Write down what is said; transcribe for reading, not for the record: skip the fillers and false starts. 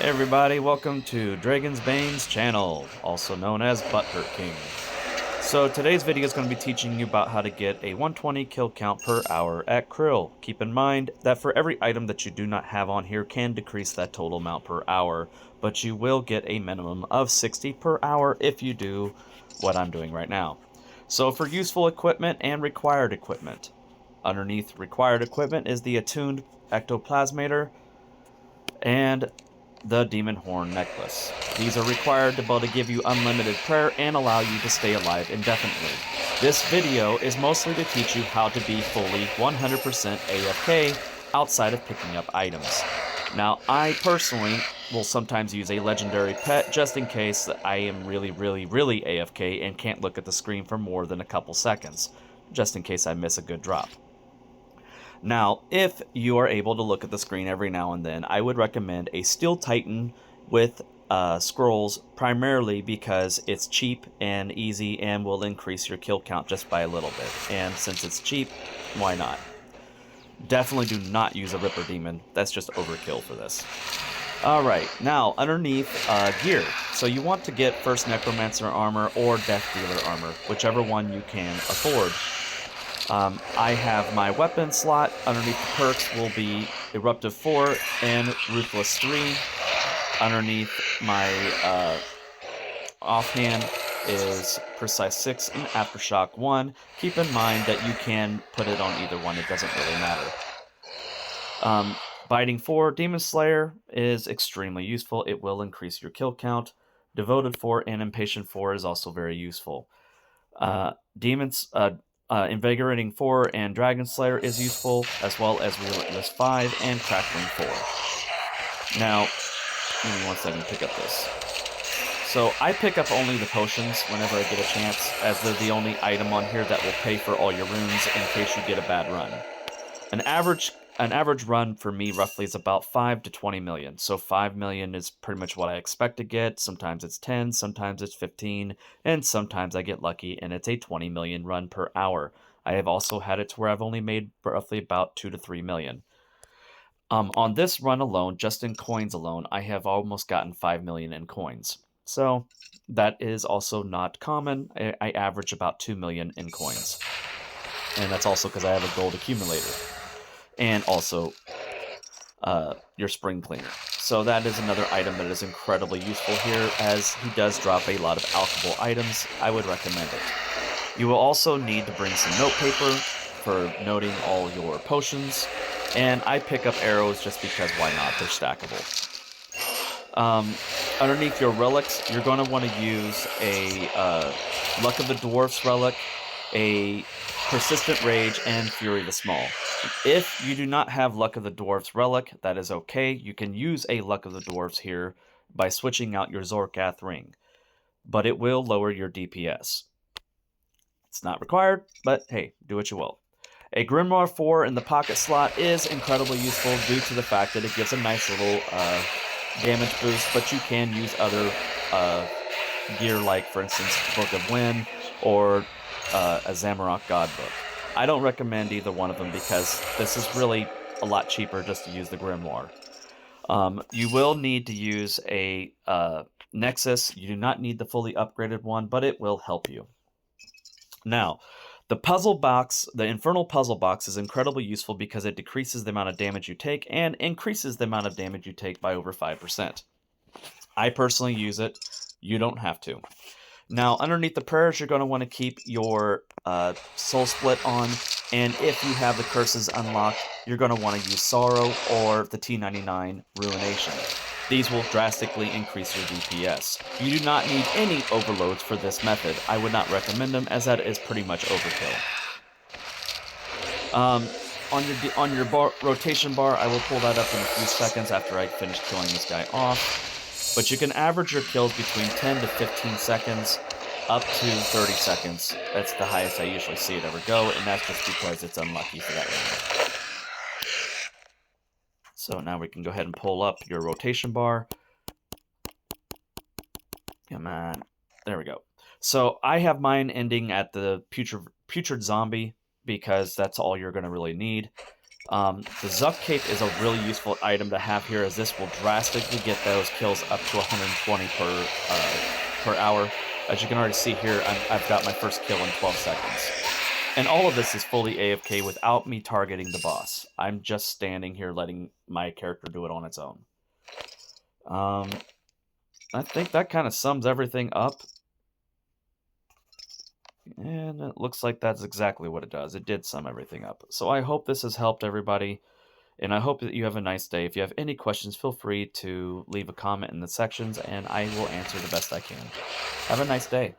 Hey everybody, welcome to Dragon's Bane's channel, also known as Butthurt King. So today's video is going to be teaching you about how to get a 120 kill count per hour at krill. Keep in mind that for every item that you do not have on here can decrease that total amount per hour, but you will get a minimum of 60 per hour if you do what I'm doing right now. So for useful equipment and required equipment, underneath required equipment is the attuned ectoplasmator and the Demon Horn Necklace. These are required to be able to give you unlimited prayer and allow you to stay alive indefinitely. This video is mostly to teach you how to be fully 100% AFK outside of picking up items. Now, I personally will sometimes use a legendary pet just in case that I am really AFK and can't look at the screen for more than a couple seconds, just in case I miss a good drop. Now, if you are able to look at the screen every now and then, I would recommend a Steel Titan with scrolls, primarily because it's cheap and easy and will increase your kill count just by a little bit. And since it's cheap, why not? Definitely do not use a Ripper Demon. That's just overkill for this. Alright, now underneath gear. So you want to get first Necromancer armor or Death Dealer armor, whichever one you can afford. I have my weapon slot. Underneath the perks will be Eruptive 4 and Ruthless 3. Underneath my offhand is Precise 6 and Aftershock 1. Keep in mind that you can put it on either one. It doesn't really matter. Biting 4, Demon Slayer is extremely useful. It will increase your kill count. Devoted 4 and Impatient 4 is also very useful. Invigorating 4 and Dragon Slayer is useful, as well as Relentless 5 and Crackling 4. Now, give me one second to pick up this. So I pick up only the potions whenever I get a chance, as they're the only item on here that will pay for all your runes in case you get a bad run. An average run for me roughly is about 5 to 20 million. So 5 million is pretty much what I expect to get. Sometimes it's 10, sometimes it's 15, and sometimes I get lucky and it's a 20 million run per hour. I have also had it to where I've only made roughly about 2 to 3 million. On this run alone, just in coins alone, I have almost gotten 5 million in coins. So that is also not common. I average about 2 million in coins. And that's also because I have a gold accumulator. And also your spring cleaner. So that is another item that is incredibly useful here, as he does drop a lot of alchable items. I would recommend it. You will also need to bring some note paper for noting all your potions, and I pick up arrows just because why not? They're stackable. Underneath your relics, you're going to want to use a Luck of the Dwarfs relic, a Persistent Rage, and Fury the Small. If you do not have Luck of the Dwarfs relic, that is okay. You can use a Luck of the Dwarfs here by switching out your Zorkath ring, but it will lower your DPS. It's not required, but hey, do what you will. A Grimoire 4 in the pocket slot is incredibly useful due to the fact that it gives a nice little damage boost, but you can use other gear like, for instance, Book of Wind or a Zamorak God Book. I don't recommend either one of them because this is really a lot cheaper just to use the Grimoire. You will need to use a Nexus. You do not need the fully upgraded one, but it will help you. Now, the puzzle box, the Infernal Puzzle Box, is incredibly useful because it decreases the amount of damage you take and increases the amount of damage you take by over 5%. I personally use it. You don't have to. Now, underneath the prayers, you're going to want to keep your Soul Split on, and if you have the curses unlocked, you're going to want to use Sorrow or the T99 Ruination. These will drastically increase your DPS. You do not need any overloads for this method. I would not recommend them, as that is pretty much overkill. On your rotation bar, I will pull that up in a few seconds after I finish killing this guy off. But you can average your kills between 10 to 15 seconds, up to 30 seconds. That's the highest I usually see it ever go, and that's just because it's unlucky for that reason. So now we can go ahead and pull up your rotation bar. Come on. There we go. So I have mine ending at the Putrid Zombie, because that's all you're going to really need. The Zuck Cape is a really useful item to have here, as this will drastically get those kills up to 120 per hour. As you can already see here, I've got my first kill in 12 seconds. And all of this is fully AFK without me targeting the boss. I'm just standing here letting my character do it on its own. I think that kind of sums everything up. And it looks like that's exactly what it does. It did sum everything up. So I hope this has helped everybody. And I hope that you have a nice day. If you have any questions, feel free to leave a comment in the sections, and I will answer the best I can. Have a nice day.